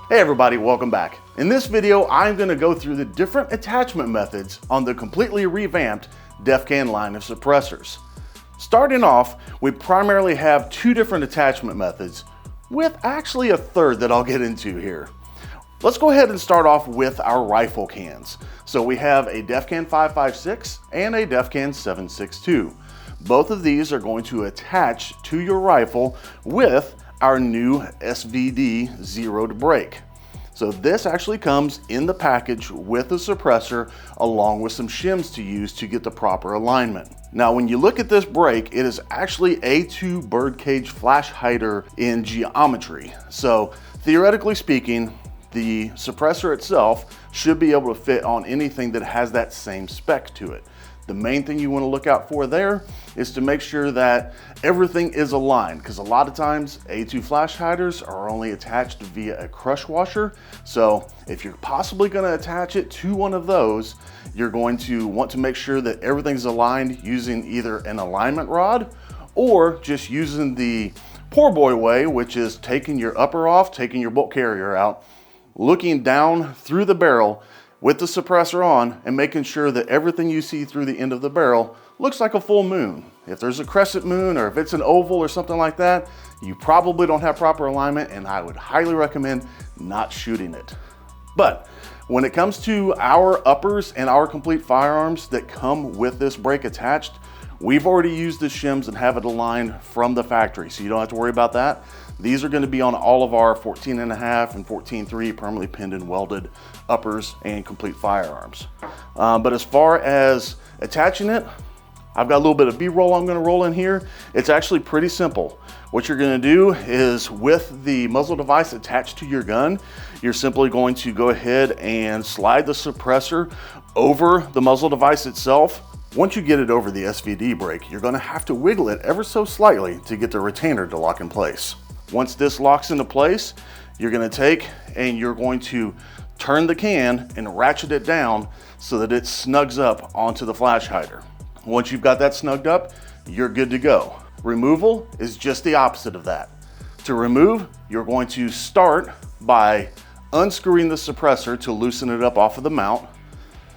Hey everybody, welcome back. In this video, I'm going to go through the different attachment methods on the completely revamped DEFCAN line of suppressors. Starting off, we primarily have two different attachment methods, with actually a third that I'll get into here. Let's go ahead and start off with our rifle cans. So we have a DEFCAN 5.56 and a DEFCAN 7.62. Both of these are going to attach to your rifle with our new SVD zeroed break. So this actually comes in the package with a suppressor along with some shims to use to get the proper alignment. Now when you look at this break, it is actually A2 birdcage flash hider in geometry. So theoretically speaking, the suppressor itself should be able to fit on anything that has that same spec to it. The main thing you want to look out for there is to make sure that everything is aligned, because a lot of times A2 flash hiders are only attached via a crush washer. So if you're possibly going to attach it to one of those, you're going to want to make sure that everything's aligned using either an alignment rod or just using the poor boy way, which is taking your upper off, taking your bolt carrier out, looking down through the barrel with the suppressor on and making sure that everything you see through the end of the barrel looks like a full moon. If there's a crescent moon or if it's an oval or something like that, you probably don't have proper alignment, and I would highly recommend not shooting it. But when it comes to our uppers and our complete firearms that come with this break attached, we've already used the shims and have it aligned from the factory, so you don't have to worry about that. These are going to be on all of our 14.5 and 14.3 permanently pinned and welded uppers and complete firearms. But as far as attaching it, I've got a little bit of B-roll I'm going to roll in here. It's actually pretty simple. What you're going to do is, with the muzzle device attached to your gun, you're simply going to go ahead and slide the suppressor over the muzzle device itself. Once you get it over the SVD break, you're going to have to wiggle it ever so slightly to get the retainer to lock in place. Once this locks into place, you're going to take and you're going to turn the can and ratchet it down so that it snugs up onto the flash hider. Once you've got that snugged up, you're good to go. Removal is just the opposite of that. To remove, you're going to start by unscrewing the suppressor to loosen it up off of the mount.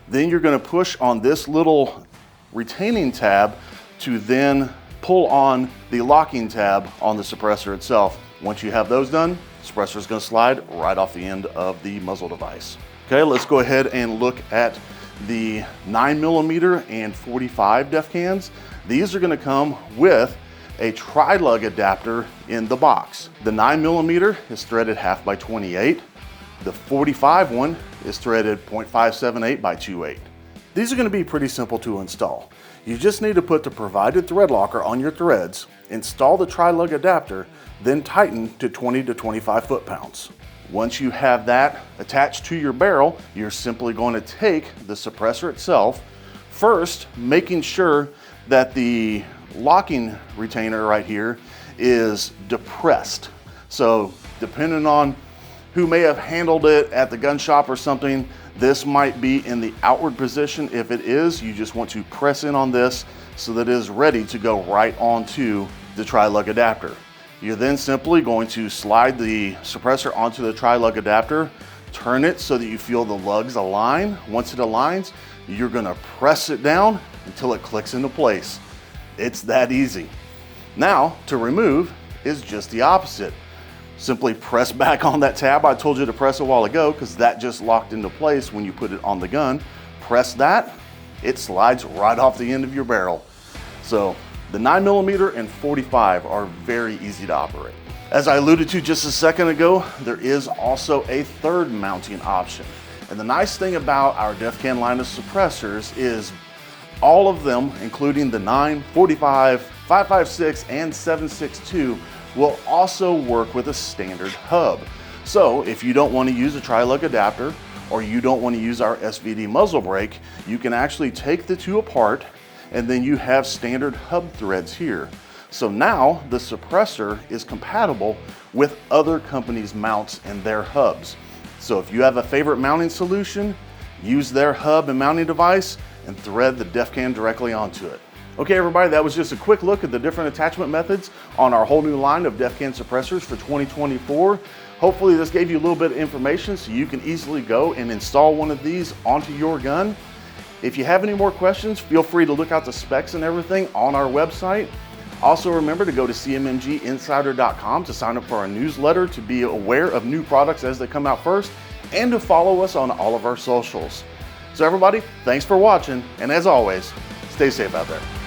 Then you're going to push on this little retaining tab to then pull on the locking tab on the suppressor itself. Once you have those done, the suppressor is going to slide right off the end of the muzzle device. Okay, let's go ahead and look at the 9mm and 45 DEFCANs. These are going to come with a tri-lug adapter in the box. The 9mm is threaded 1/2 by 28. The 45 one is threaded 0.578 by 2.8. These are going to be pretty simple to install. You just need to put the provided thread locker on your threads, install the tri-lug adapter, then tighten to 20 to 25 foot-pounds. Once you have that attached to your barrel, you're simply going to take the suppressor itself, first making sure that the locking retainer right here is depressed. So depending on who may have handled it at the gun shop or something, this might be in the outward position. If it is, you just want to press in on this so that it is ready to go right onto the tri-lug adapter. You're then simply going to slide the suppressor onto the tri-lug adapter, turn it so that you feel the lugs align. Once it aligns, you're going to press it down until it clicks into place. It's that easy. Now, to remove is just the opposite. Simply press back on that tab I told you to press a while ago, because that just locked into place when you put it on the gun. Press that, it slides right off the end of your barrel. So the 9mm and 45 are very easy to operate. As I alluded to just a second ago, there is also a third mounting option. And the nice thing about our DEFCAN line of suppressors is all of them, including the 9, 45, 5.56, and 7.62, will also work with a standard hub. So if you don't want to use a tri-lug adapter, or you don't want to use our SVD muzzle brake, you can actually take the two apart, and then you have standard hub threads here. So now the suppressor is compatible with other companies' mounts and their hubs. So if you have a favorite mounting solution, use their hub and mounting device and thread the DEFCAN directly onto it. Okay everybody, that was just a quick look at the different attachment methods on our whole new line of DEFCAN suppressors for 2024. Hopefully this gave you a little bit of information so you can easily go and install one of these onto your gun. If you have any more questions, feel free to look out the specs and everything on our website. Also remember to go to CMMGinsider.com to sign up for our newsletter to be aware of new products as they come out first, and to follow us on all of our socials. So everybody, thanks for watching, and as always, stay safe out there.